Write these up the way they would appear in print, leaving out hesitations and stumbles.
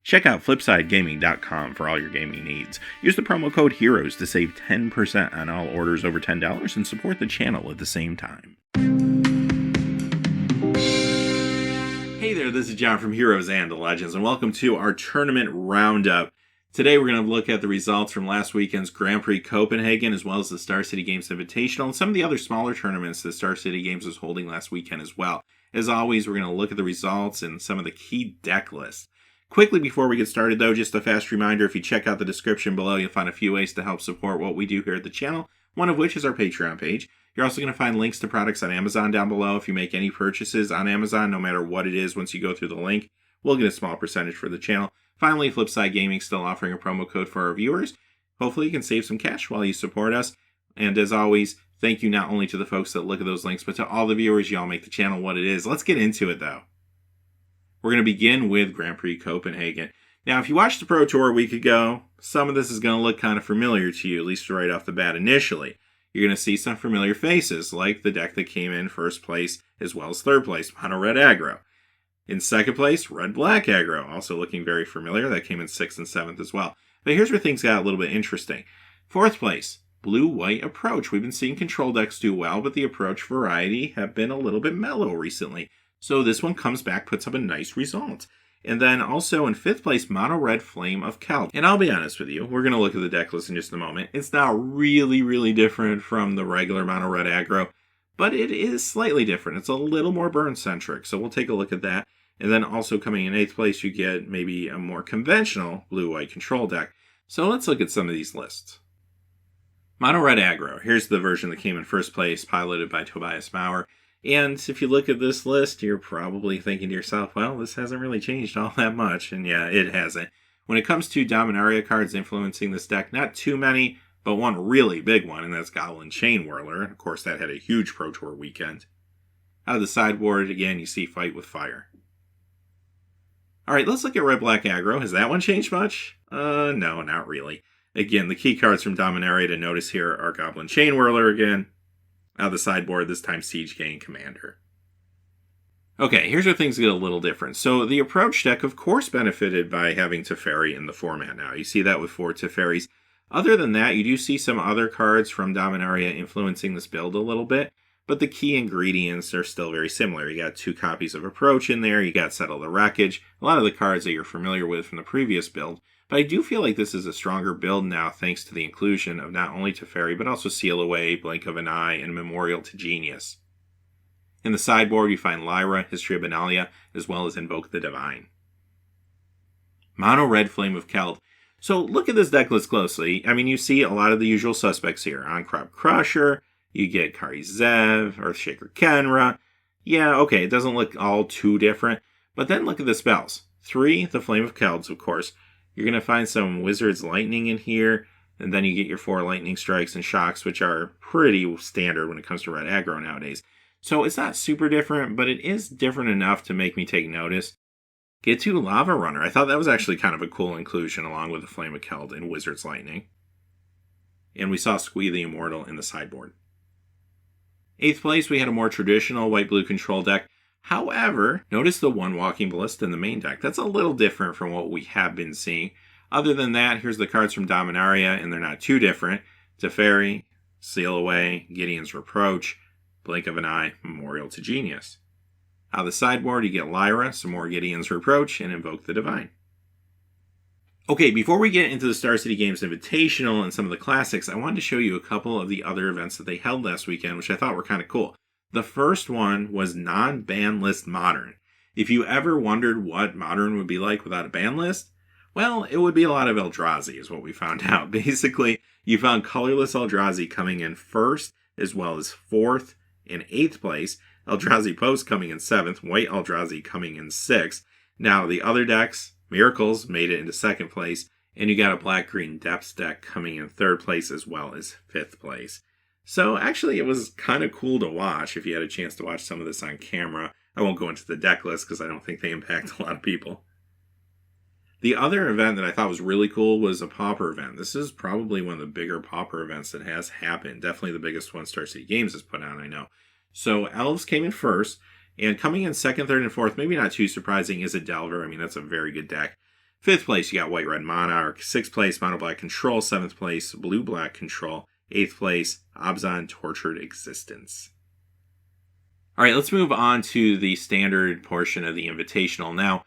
Check out FlipsideGaming.com for all your gaming needs. Use the promo code HEROES to save 10% on all orders over $10 and support the channel at the same time. Hey there, this is John from Heroes and Legends, and welcome to our tournament roundup. Today we're going to look at the results from last weekend's Grand Prix Copenhagen, as well as the Star City Games Invitational, and some of the other smaller tournaments that Star City Games was holding last weekend as well. As always, we're going to look at the results and some of the key deck lists. Quickly before we get started though, just a fast reminder, if you check out the description below, you'll find a few ways to help support what we do here at the channel, one of which is our Patreon page. You're also going to find links to products on Amazon down below. If you make any purchases on Amazon, no matter what it is, once you go through the link, we'll get a small percentage for the channel. Finally, Flipside Gaming still offering a promo code for our viewers. Hopefully you can save some cash while you support us. And as always, thank you not only to the folks that look at those links, but to all the viewers. Y'all make the channel what it is. Let's get into it though. We're going to begin with Grand Prix Copenhagen. Now, if you watched the Pro Tour a week ago, some of this is going to look kind of familiar to you, at least right off the bat initially. You're going to see some familiar faces, like the deck that came in first place as well as third place, Mono Red Aggro. In second place, Red Black Aggro, also looking very familiar. That came in 6th and 7th as well. But here's where things got a little bit interesting. Fourth place, Blue White Approach. We've been seeing control decks do well, but the approach variety have been a little bit mellow recently. So this one comes back, puts up a nice result. And then also in 5th place, Mono Red Flame of Celt. And I'll be honest with you, we're going to look at the deck list in just a moment. It's not really different from the regular Mono Red Aggro, but it is slightly different. It's a little more burn-centric, so we'll take a look at that. And then also coming in 8th place, you get maybe a more conventional Blue-White control deck. So let's look at some of these lists. Mono Red Aggro. Here's the version that came in first place, piloted by Tobias Maurer. And if you look at this list, you're probably thinking to yourself, well, this hasn't really changed all that much. And yeah, it hasn't. When it comes to Dominaria cards influencing this deck, not too many, but one really big one, and that's Goblin Chain Whirler. Of course, that had a huge Pro Tour weekend. Out of the sideboard, again, you see Fight with Fire. All right, let's look at Red Black Aggro. Has that one changed much? No, not really. Again, the key cards from Dominaria to notice here are Goblin Chain Whirler again. Out of the sideboard, this time Siege Gang Commander. Okay, here's where things get a little different. So the approach deck, of course, benefited by having Teferi in the format now. You see that with 4 Teferis. Other than that, you do see some other cards from Dominaria influencing this build a little bit, but the key ingredients are still very similar. You got 2 copies of Approach in there, you got Settle the Wreckage, a lot of the cards that you're familiar with from the previous build. But I do feel like this is a stronger build now thanks to the inclusion of not only Teferi, but also Seal Away, Blink of an Eye, and Memorial to Genius. In the sideboard, you find Lyra, History of Benalia, as well as Invoke the Divine. Mono Red Flame of Celt. So look at this deck list closely. I mean, you see a lot of the usual suspects here. On-Crop Crusher, you get Kari Zev, Earthshaker Kenra. Yeah, okay, it doesn't look all too different. But then look at the spells. 3, the Flame of Celts, of course. You're going to find some Wizard's Lightning in here, and then you get your 4 Lightning Strikes and Shocks, which are pretty standard when it comes to Red Aggro nowadays. So it's not super different, but it is different enough to make me take notice. Get 2 Lava Runner. I thought that was actually kind of a cool inclusion along with the Flame of Celt and Wizard's Lightning. And we saw Squee the Immortal in the sideboard. 8th place, we had a more traditional white-blue control deck. However, notice the 1 Walking Ballista in the main deck. That's a little different from what we have been seeing. Other than that, here's the cards from Dominaria, and they're not too different. Teferi, Seal Away, Gideon's Reproach, Blink of an Eye, Memorial to Genius. Out of the sideboard, you get Lyra, some more Gideon's Reproach, and Invoke the Divine. Okay, before we get into the Star City Games Invitational and some of the classics, I wanted to show you a couple of the other events that they held last weekend, which I thought were kind of cool. The first one was non-ban list Modern. If you ever wondered what Modern would be like without a ban list, well, it would be a lot of Eldrazi is what we found out. Basically, you found colorless Eldrazi coming in 1st, as well as 4th and 8th place. Eldrazi Post coming in 7th, White Eldrazi coming in 6th. Now, the other decks, Miracles made it into 2nd place, and you got a Black-Green Depths deck coming in 3rd place as well as 5th place. So actually it was kind of cool to watch if you had a chance to watch some of this on camera. I won't go into the deck list because I don't think they impact a lot of people. The other event that I thought was really cool was a Pauper event. This is probably one of the bigger Pauper events that has happened. Definitely the biggest one Star City Games has put on, I know. So Elves came in 1st, and coming in 2nd, 3rd, and 4th, maybe not too surprising, is a Delver. I mean, that's a very good deck. 5th place, you got White-Red Monarch. 6th place, Mono-Black Control. 7th place, Blue-Black Control. 8th place, Abzan Tortured Existence. All right, let's move on to the standard portion of the Invitational. Now,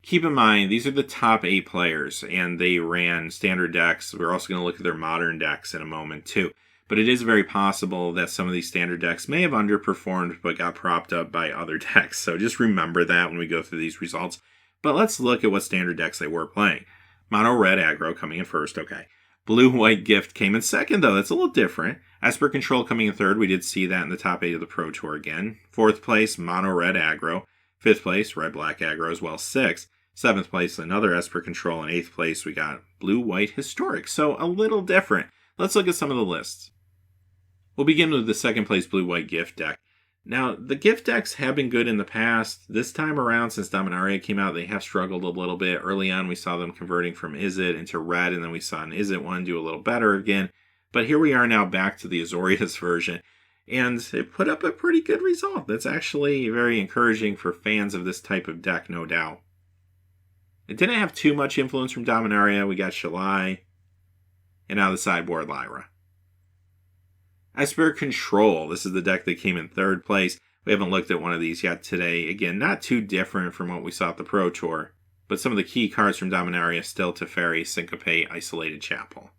keep in mind, these are the top 8 players, and they ran standard decks. We're also going to look at their modern decks in a moment, too. But it is very possible that some of these standard decks may have underperformed, but got propped up by other decks. So just remember that when we go through these results. But let's look at what standard decks they were playing. Mono-Red Aggro coming in first, okay. Blue-White Gift came in second, though. That's a little different. Esper Control coming in third. We did see that in the top 8 of the Pro Tour again. 4th place, Mono-Red Aggro. 5th place, Red-Black Aggro as well. 6th. 7th place, another Esper Control. And 8th place, we got Blue-White Historic. So a little different. Let's look at some of the lists. We'll begin with the 2nd place Blue-White Gift deck. Now, the gift decks have been good in the past. This time around, since Dominaria came out, they have struggled a little bit. Early on, we saw them converting from Izzet into Red, and then we saw an Izzet one do a little better again. But here we are now back to the Azorius version, and it put up a pretty good result. That's actually very encouraging for fans of this type of deck, no doubt. It didn't have too much influence from Dominaria. We got Shalai, and now the sideboard Lyra. Esper Control. This is the deck that came in 3rd place. We haven't looked at one of these yet today. Again, not too different from what we saw at the Pro Tour, but some of the key cards from Dominaria still: Teferi, Syncope, Isolated Chapel.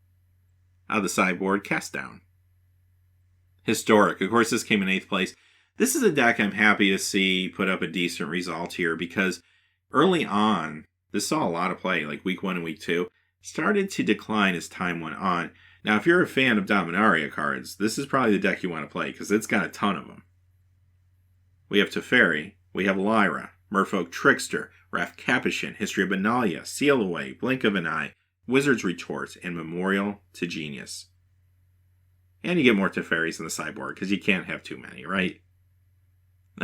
Out of the sideboard, Cast Down. Historic. Of course, this came in 8th place. This is a deck I'm happy to see put up a decent result here because early on, this saw a lot of play, like week 1 and week 2. Started to decline as time went on. Now, if you're a fan of Dominaria cards, this is probably the deck you want to play, because it's got a ton of them. We have Teferi, we have Lyra, Merfolk Trickster, Wrath Capuchin, History of Benalia, Seal Away, Blink of an Eye, Wizard's Retort, and Memorial to Genius. And you get more Teferis in the sideboard, because you can't have too many, right?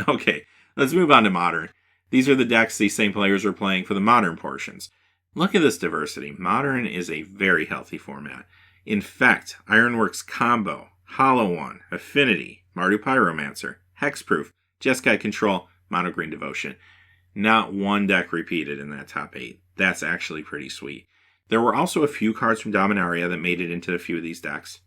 Okay, let's move on to Modern. These are the decks these same players are playing for the Modern portions. Look at this diversity. Modern is a very healthy format. Infect, Ironworks Combo, Hollow One, Affinity, Mardu Pyromancer, Hexproof, Jeskai Control, Mono Green Devotion. Not one deck repeated in that top 8. That's actually pretty sweet. There were also a few cards from Dominaria that made it into a few of these decks.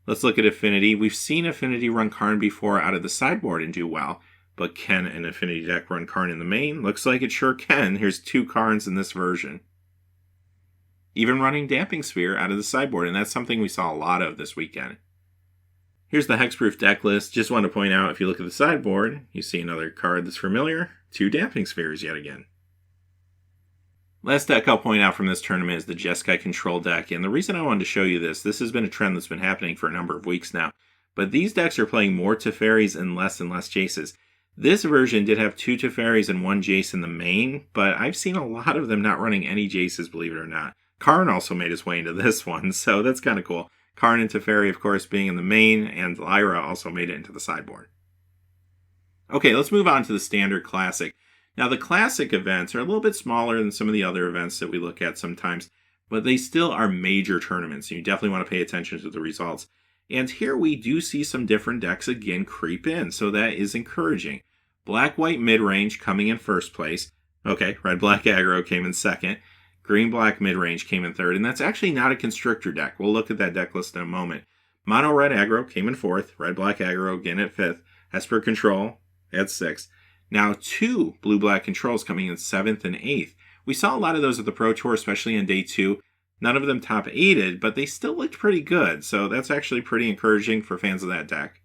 Let's look at Affinity. We've seen Affinity run Karn before out of the sideboard and do well, but can an Affinity deck run Karn in the main? Looks like it sure can. Here's 2 Karns in this version. Even running Damping Sphere out of the sideboard, and that's something we saw a lot of this weekend. Here's the Hexproof deck list. Just want to point out, if you look at the sideboard, you see another card that's familiar. 2 Damping Spheres yet again. Last deck I'll point out from this tournament is the Jeskai Control deck, and the reason I wanted to show you this has been a trend that's been happening for a number of weeks now, but these decks are playing more Teferis and less Jaces. This version did have 2 Teferis and 1 Jace in the main, but I've seen a lot of them not running any Jaces, believe it or not. Karn also made his way into this one, so that's kind of cool. Karn and Teferi, of course, being in the main, and Lyra also made it into the sideboard. Okay, let's move on to the Standard Classic. Now, the Classic events are a little bit smaller than some of the other events that we look at sometimes, but they still are major tournaments, and you definitely want to pay attention to the results. And here we do see some different decks again creep in, so that is encouraging. Black-White Midrange coming in 1st place. Okay, Red-Black Aggro came in 2nd. Green-Black Midrange came in 3rd, and that's actually not a Constrictor deck. We'll look at that deck list in a moment. Mono-Red Aggro came in 4th. Red-Black Aggro again at 5th. Esper Control at 6th. Now 2 Blue-Black Controls coming in 7th and 8th. We saw a lot of those at the Pro Tour, especially on day 2. None of them top 8'd, but they still looked pretty good, so that's actually pretty encouraging for fans of that deck.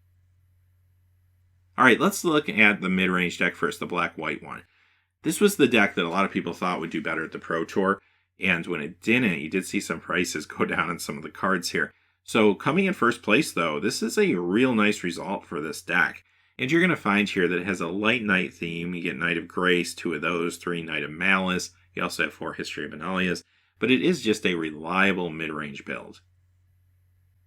Alright, let's look at the mid-range deck first, the Black-White one. This was the deck that a lot of people thought would do better at the Pro Tour, and when it didn't, you did see some prices go down on some of the cards here. So coming in 1st place, though, this is a real nice result for this deck. And you're going to find here that it has a light Knight theme. You get Knight of Grace, 2 of those, 3 Knight of Malice. You also have 4 History of Benalias. But it is just a reliable mid-range build.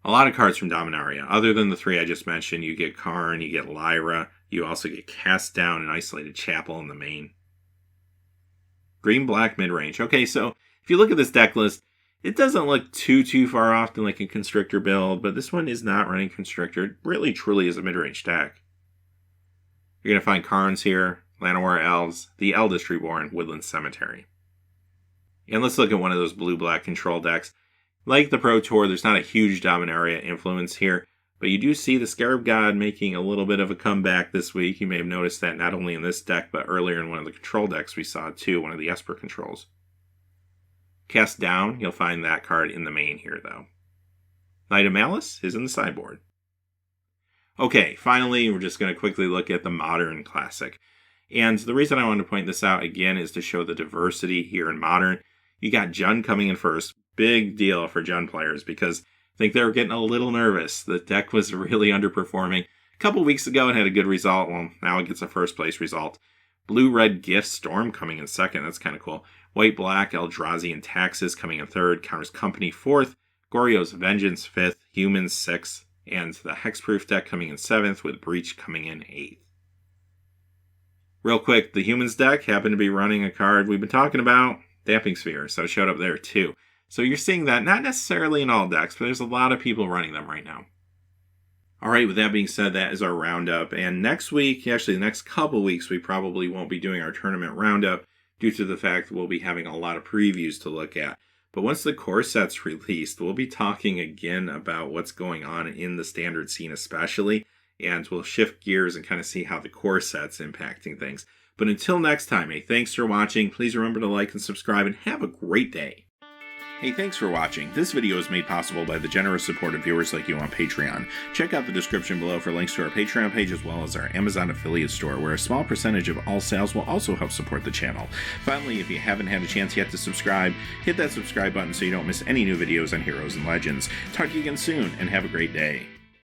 A lot of cards from Dominaria. Other than the 3 I just mentioned, you get Karn, you get Lyra. You also get Cast Down and Isolated Chapel in the main. Green-Black mid-range. Okay, so if you look at this deck list, it doesn't look too far off than like a Constrictor build, but this one is not running Constrictor. It really, truly is a mid-range deck. You're going to find Karns here, Llanowar Elves, the Eldest Reborn, Woodland Cemetery. And let's look at one of those blue-black control decks. Like the Pro Tour, there's not a huge Dominaria influence here, but you do see the Scarab God making a little bit of a comeback this week. You may have noticed that not only in this deck, but earlier in one of the control decks we saw too, one of the Esper controls. Cast down, you'll find that card in the main here though. Knight of Malice is in the sideboard. Okay, finally, we're just going to quickly look at the Modern Classic. And the reason I wanted to point this out again is to show the diversity here in Modern. You got Jund coming in first. Big deal for Jund players because I think they were getting a little nervous. The deck was really underperforming. A couple weeks ago it had a good result. Well, now it gets a first place result. Blue-red Gift Storm coming in second. That's kind of cool. White-black Eldrazi and Taxes coming in third. Counters Company fourth. Goryo's Vengeance fifth. Humans sixth. And the Hexproof deck coming in seventh with Breach coming in eighth. Real quick, the Humans deck happened to be running a card we've been talking about, Damping Sphere, so it showed up there too. So you're seeing that, not necessarily in all decks, but there's a lot of people running them right now. Alright, with that being said, that is our roundup. And next week, actually the next couple weeks, we probably won't be doing our tournament roundup due to the fact that we'll be having a lot of previews to look at. But once the core set's released, we'll be talking again about what's going on in the standard scene especially, and we'll shift gears and kind of see how the core set's impacting things. But until next time, hey, thanks for watching. Please remember to like and subscribe, and have a great day. Hey, thanks for watching. This video is made possible by the generous support of viewers like you on Patreon. Check out the description below for links to our Patreon page as well as our Amazon affiliate store, where a small percentage of all sales will also help support the channel. Finally, if you haven't had a chance yet to subscribe, hit that subscribe button so you don't miss any new videos on Heroes and Legends. Talk to you again soon, and have a great day.